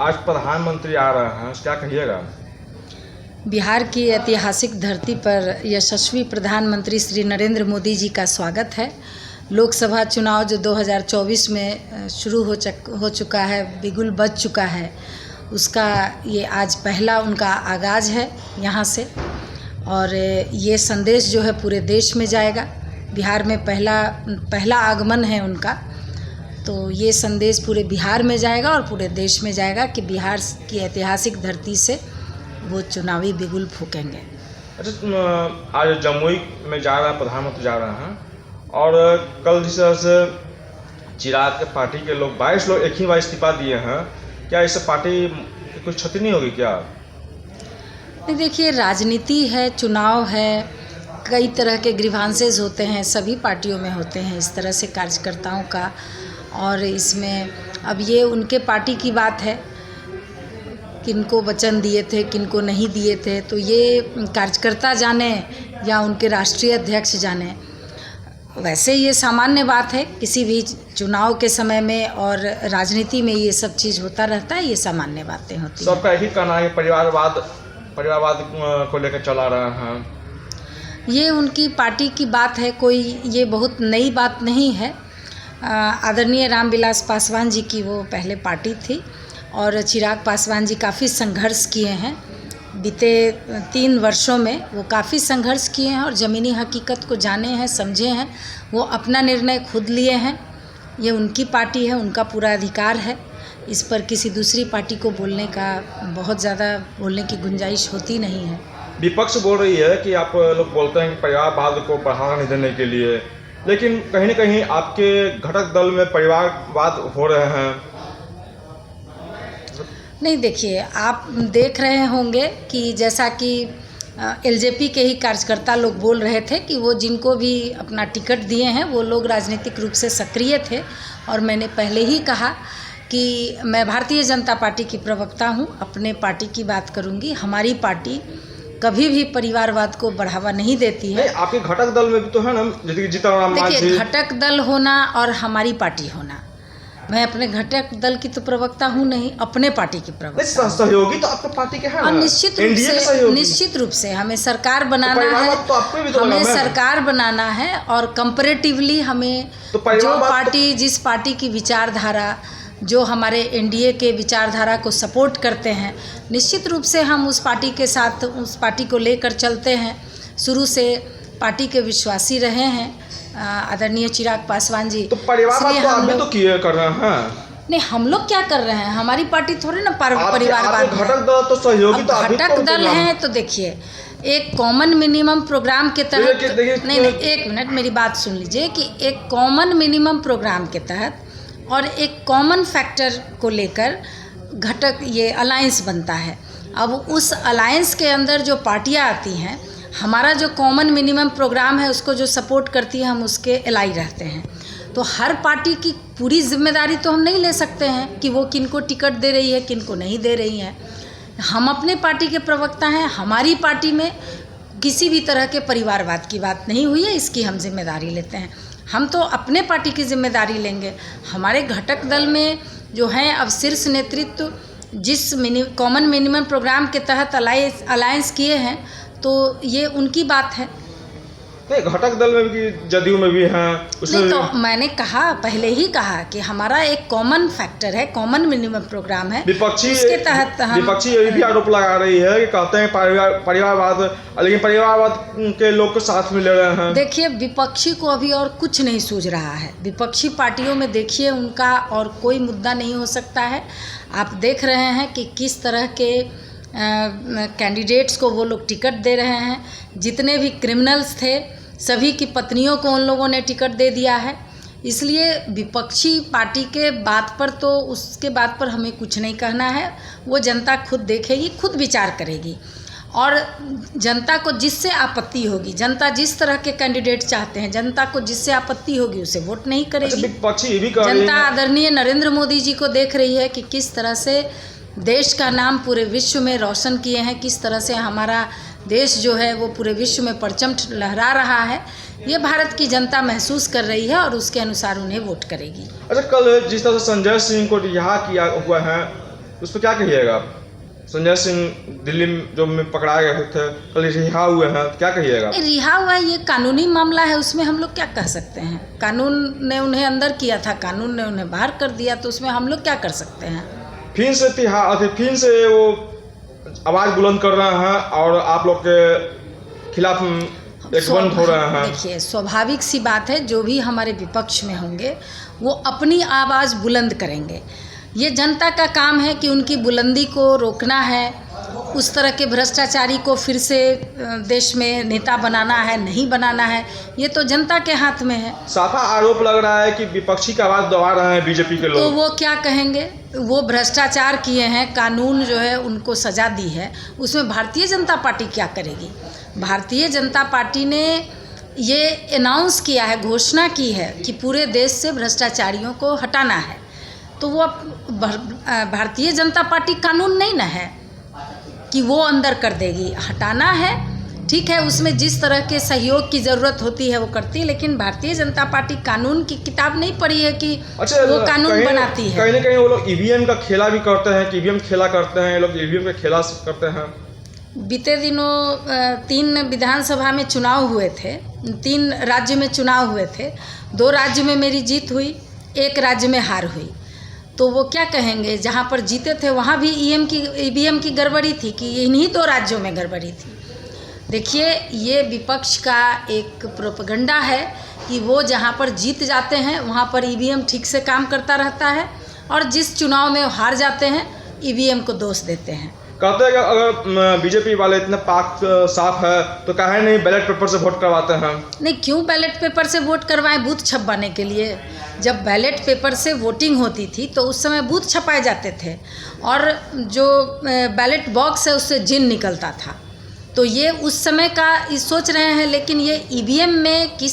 आज प्रधानमंत्री आ रहे हैं, क्या कहिएगा? बिहार की ऐतिहासिक धरती पर यशस्वी प्रधानमंत्री श्री नरेंद्र मोदी जी का स्वागत है। लोकसभा चुनाव जो 2024 में शुरू हो चुका है, बिगुल बज चुका है, उसका ये आज पहला उनका आगाज़ है यहाँ से। और ये संदेश जो है पूरे देश में जाएगा। बिहार में पहला आगमन है उनका, तो ये संदेश पूरे बिहार में जाएगा और पूरे देश में जाएगा कि बिहार की ऐतिहासिक धरती से वो चुनावी बिगुल फूकेंगे। अच्छा, आज जमुई में जा रहे हैं, प्रधानमंत्री जा रहे हैं, और कल जिस तरह से चिराग के पार्टी के लोग 22 लोग एक ही बार इस्तीफा दिए हैं, क्या इससे पार्टी की कुछ क्षति नहीं होगी क्या? नहीं, देखिए, राजनीति है, चुनाव है, कई तरह के ग्रीवांसेस होते हैं, सभी पार्टियों में होते हैं इस तरह से कार्यकर्ताओं का। और इसमें अब ये उनके पार्टी की बात है, किनको वचन दिए थे, किनको नहीं दिए थे, तो ये कार्यकर्ता जाने या उनके राष्ट्रीय अध्यक्ष जाने। वैसे ये सामान्य बात है, किसी भी चुनाव के समय में और राजनीति में ये सब चीज़ होता रहता है, ये सामान्य बातें होती हैं। सबका यही कहना है, परिवारवाद को लेकर चला रहे हैं। ये उनकी पार्टी की बात है, कोई ये बहुत नई बात नहीं है। आदरणीय रामविलास पासवान जी की वो पहले पार्टी थी और चिराग पासवान जी काफ़ी संघर्ष किए हैं। बीते 3 वर्षों में वो काफ़ी संघर्ष किए हैं और ज़मीनी हकीकत को जाने हैं, समझे हैं। वो अपना निर्णय खुद लिए हैं। ये उनकी पार्टी है, उनका पूरा अधिकार है। इस पर किसी दूसरी पार्टी को बोलने का बहुत ज़्यादा बोलने की गुंजाइश होती नहीं है। विपक्ष बोल रही है कि आप लोग बोलते हैं कि परिवारवाद को बढ़ावा नहीं देने के लिए, लेकिन कहीं न कहीं आपके घटक दल में परिवारवाद हो रहे हैं। नहीं, देखिए, आप देख रहे होंगे कि जैसा कि एलजेपी के ही कार्यकर्ता लोग बोल रहे थे कि वो जिनको भी अपना टिकट दिए हैं वो लोग राजनीतिक रूप से सक्रिय थे। और मैंने पहले ही कहा कि मैं भारतीय जनता पार्टी की प्रवक्ता हूँ, अपने पार्टी की बात करूँगी। हमारी पार्टी कभी भी परिवारवाद को बढ़ावा नहीं देती है। आपके घटक दल में भी तो है ना, जीतन। देखिए, घटक दल होना और हमारी पार्टी होना, मैं अपने घटक दल की तो प्रवक्ता हूँ नहीं, अपने पार्टी की प्रवक्ता। सहयोगी तो आपके पार्टी के हैं। और निश्चित रूप से हमें सरकार बनाना है, हमें सरकार बनाना है और कंपैरेटिवली हमें जो पार्टी, जिस पार्टी की विचारधारा, जो हमारे एनडीए के विचारधारा को सपोर्ट करते हैं, निश्चित रूप से हम उस पार्टी के साथ, उस पार्टी को लेकर चलते हैं। शुरू से पार्टी के विश्वासी रहे हैं आदरणीय चिराग पासवान जी। तो परिवारवाद तो आप भी तो किए कर रहे हैं। नहीं, हम लोग क्या कर रहे हैं? हमारी पार्टी थोड़ी ना परिवारवाद। घटक दल तो सहयोगी, तो घटक दल हैं। तो देखिए, एक कॉमन मिनिमम प्रोग्राम के तहत, नहीं, एक मिनट मेरी बात सुन लीजिए, कि एक कॉमन मिनिमम प्रोग्राम के तहत और एक कॉमन फैक्टर को लेकर घटक ये अलायंस बनता है। अब उस अलायंस के अंदर जो पार्टियां आती हैं, हमारा जो कॉमन मिनिमम प्रोग्राम है उसको जो सपोर्ट करती है, हम उसके एलाई रहते हैं। तो हर पार्टी की पूरी जिम्मेदारी तो हम नहीं ले सकते हैं कि वो किनको टिकट दे रही है, किनको नहीं दे रही है। हम अपने पार्टी के प्रवक्ता हैं। हमारी पार्टी में किसी भी तरह के परिवारवाद की बात नहीं हुई है, इसकी हम जिम्मेदारी लेते हैं। हम तो अपने पार्टी की जिम्मेदारी लेंगे। हमारे घटक दल में जो हैं अब शीर्ष नेतृत्व जिस कॉमन मिनिमम प्रोग्राम के तहत अलायंस किए हैं, तो ये उनकी बात है। घटक दल में भी, जदयू में भी हैं नहीं, तो मैंने कहा, पहले ही कहा कि हमारा एक कॉमन फैक्टर है, कॉमन मिनिमम प्रोग्राम है। उसके तहत विपक्षी ये भी आरोप लगा रही है कि कहते हैं परिवारवाद, लेकिन परिवारवाद के लोग को साथ में ले रहे हैं। देखिए, विपक्षी को अभी और कुछ नहीं सूझ रहा है। विपक्षी पार्टियों में देखिए, उनका और कोई मुद्दा नहीं हो सकता है। आप देख रहे हैं कि किस तरह के कैंडिडेट्स को वो लोग टिकट दे रहे हैं। जितने भी क्रिमिनल्स थे, सभी की पत्नियों को उन लोगों ने टिकट दे दिया है। इसलिए विपक्षी पार्टी के बात पर, तो उसके बात पर हमें कुछ नहीं कहना है। वो जनता खुद देखेगी, खुद विचार करेगी। और जनता को जिससे आपत्ति होगी, जनता जिस तरह के कैंडिडेट चाहते हैं, जनता को जिससे आपत्ति होगी उसे वोट नहीं करेगी। जनता आदरणीय नरेंद्र मोदी जी को देख रही है कि किस तरह से देश का नाम पूरे विश्व में रोशन किए हैं, किस तरह से हमारा देश जो है वो पूरे विश्व में परचम लहरा रहा है। ये भारत की जनता महसूस कर रही है और उसके अनुसार उन्हें वोट करेगी। अच्छा, कल जिस तरह से संजय सिंह को रिहा किया हुआ है, उस पर क्या कहिएगा आप? संजय सिंह दिल्ली में जो में पकड़ाए गए थे, कल रिहा हुए हैं, क्या कहिएगा? रिहा हुआ ये कानूनी मामला है, उसमें हम लोग क्या कह सकते हैं? कानून ने उन्हें अंदर किया था, कानून ने उन्हें बाहर कर दिया, तो उसमें हम लोग क्या कर सकते हैं? फिर से वो आवाज़ बुलंद कर रहे हैं और आप लोग के खिलाफ एकबंद हो रहे हैं। देखिए, स्वाभाविक सी बात है, जो भी हमारे विपक्ष में होंगे वो अपनी आवाज़ बुलंद करेंगे। ये जनता का काम है कि उनकी बुलंदी को रोकना है, उस तरह के भ्रष्टाचारी को फिर से देश में नेता बनाना है, नहीं बनाना है, ये तो जनता के हाथ में है। साफा आरोप लग रहा है कि विपक्षी का आवाज़ दबा रहे हैं बीजेपी के लोग। तो वो क्या कहेंगे? वो भ्रष्टाचार किए हैं, कानून जो है उनको सज़ा दी है, उसमें भारतीय जनता पार्टी क्या करेगी? भारतीय जनता पार्टी ने ये अनाउंस किया है, घोषणा की है कि पूरे देश से भ्रष्टाचारियों को हटाना है। तो वो भारतीय जनता पार्टी कानून नहीं ना है कि वो अंदर कर देगी। हटाना है, ठीक है, उसमें जिस तरह के सहयोग की ज़रूरत होती है वो करती है, लेकिन भारतीय जनता पार्टी कानून की किताब नहीं पढ़ी है कि वो कानून बनाती है। कहीं ना कहीं वो लोग ईवीएम का खेला भी करते हैं, कि ईवीएम खेला करते हैं, ये लोग ईवीएम का खेला करते हैं। बीते दिनों 3 विधानसभा में चुनाव हुए थे, 3 राज्य में चुनाव हुए थे, 2 राज्य में मेरी जीत हुई, 1 राज्य में हार हुई। तो वो क्या कहेंगे? जहाँ पर जीते थे वहाँ भी ईवीएम की गड़बड़ी थी कि इन्हीं 2 राज्यों में गड़बड़ी थी। देखिए, ये विपक्ष का एक प्रोपेगेंडा है कि वो जहाँ पर जीत जाते हैं वहाँ पर ईवीएम ठीक से काम करता रहता है, और जिस चुनाव में हार जाते हैं ईवीएम को दोष देते हैं। कहते हैं कि अगर बीजेपी वाले इतने पाक साफ है तो काहे नहीं बैलेट पेपर से वोट करवाते हैं? नहीं, क्यों बैलेट पेपर से वोट करवाएं? बूथ छपवाने के लिए। जब बैलेट पेपर से वोटिंग होती थी तो उस समय बूथ छपाए जाते थे, और जो बैलेट बॉक्स है उससे जिन निकलता था। तो ये उस समय का सोच रहे हैं, लेकिन ये ईवीएम में किस